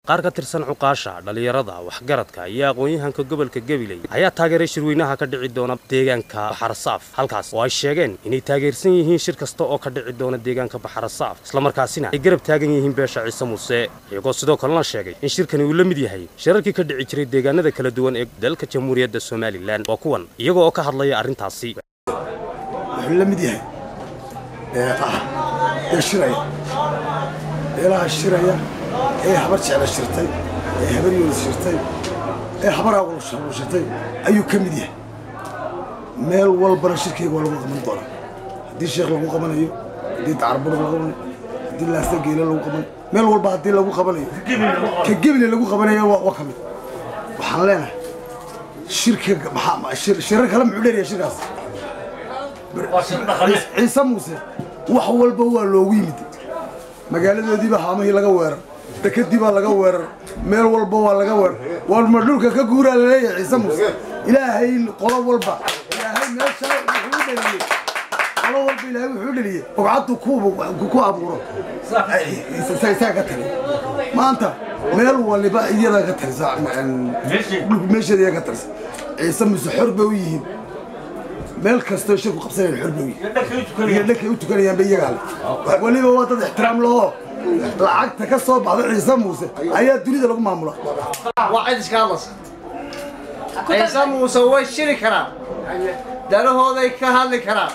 qaar ka tirsan cuqaasha dhalinyarada waxgaradka iyo aqoon-yahanka gobolka Gabiley ayaa taageeray shirweynaha ka dhici doona deegaanka Baxarsaaf halkaas oo ay sheegeen inay taageersan yihiin shir kasta oo ka dhici doona deegaanka Baxarsaaf isla markaasina ay garab taagan yihiin beesha Ciise Muuse iyagoo sidoo kale la sheegay in shirkani uu la mid yahay shirarkii ka dhici jiray deegaanada kala duwan ee dalka Jamhuuriyadda Soomaaliland oo kuwan iyagoo ka hadlaya arrintaasi wuxuu la mid yahay shiraya habar jecel shirtay habar yool shirtay habar awal shirtay ayuu ka mid yahay meel walba shirkeyga waa lagu qaban doonaa hadii sheekh lagu qabanayo hadii tacarbur lagu qabanayo hadii laasta geela lagu qabanayo meel walba hadii lagu qabanayo ka Gabiley lagu qabanayo waa kamid waxaan leenahay shirkeyga shirar kala muxuu leeyahay shirkaas Ciise Muuse wax walba waa loogu yimid magaaladoodiiba haamahii laga weerar dekadiiba laga weerar meel walba waa laga weerar walma dhulka ka guuraa leeyahay Ciise Muuse ilaahay qolo walba ilaahay meesha wuxuu dhaliyay qolo walba ilaahay wuxuu dhaliyay ogcadu ku abuuro saysa ka tali maanta meel walba iyada ka tirsan meesha ka tirsan Ciise Muuse xorba u yihiin meel kasta shirku qabsanay xornooyi iyo dadka u tukanayaan bayagal waliba waa dad ixtiraam loo lacagta ka soo baxday Ciise Muuse ayaa dunida lagu maamula waa cid iska hadlaysa Ciise Muuse way shiri karaan dalahooday ka hadli karaan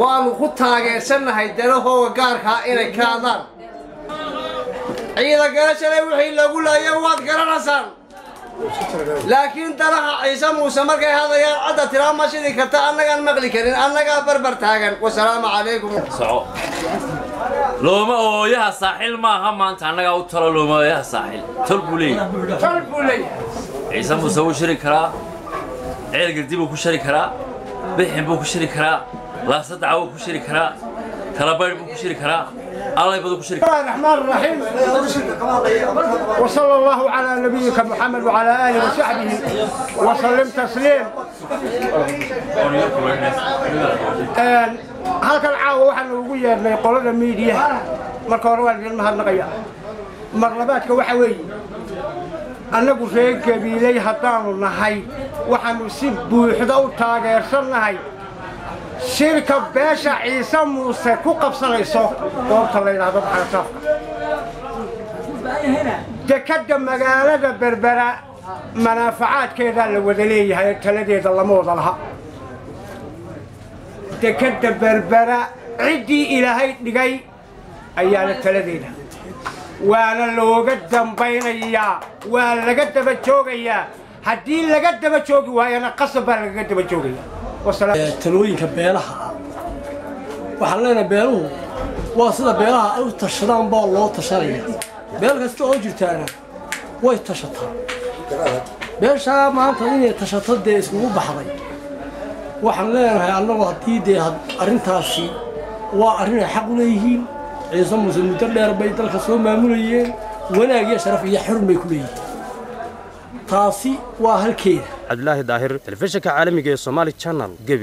waanu ku taageersanahay dalahooda gaarka inay ka hadlaan ciida garashada wixii lagu leeyahay waad garanaysaan laakiin dalaha Ciise Muuse markay hadayaan cad tiraama shidi karta annaga maqli karin annaga barbar taagan wassalaamu calaykum looma ooyaha saaxil ma aha maanta annaga u talo looma ooyaha saaxil talbulay Ciise Muuse uu shiri karaa ceel gardib uu ku shiri karaa bixin buu ku shiri karaa la sadca uu ku shiri karaa talabayr buu ku shiri karaa الله يبارك فيك. بسم الله الرحمن الرحيم. وصلى الله على نبيك محمد وعلى آله وصحبه وسلم تسليم. هلك العاوة وحنا وقويا من قولنا ميديا مركوروان المهر نقيا مغلباتك وحوي أنا قلت قبيلي هطان النهاي وحنا سب وحدا وتاجر صنهاي شركة باشا عيسى موسى كوكب صليصو قلت الله يلعب بحرصافك تقدم مقالة بربرة منافعات كذا الودلية هاي التلديد الله موضى لها تقدم بربرة عدي إلى هاي نقاي أيام التلديد وانا لو قدم بين إياه وانا قدم الجوغ إياه حدين لقدم الجوغ وانا قصب انا قدم الجوغ إياه talooyinka beelaha waxaan leenahay beeluhu waa sida beelaha ay u tashadaan baa loo tashanaya beel kasta oo jirtaana way tashataa beesha maanta inay tashato dee iskugu baxday waxaan leenahay annagu haddii dee arrintaasi waa arrin ay xaq u leeyihiin Ciise Muuse muddo dheer bay dalka soo maamulayeen wanaag iyo sharaf iyo xurmay ku leeyihiin taasi waa halkeeda Abdullaahi Daahir telefishinka caalamiga ee Somali Channel Gabiley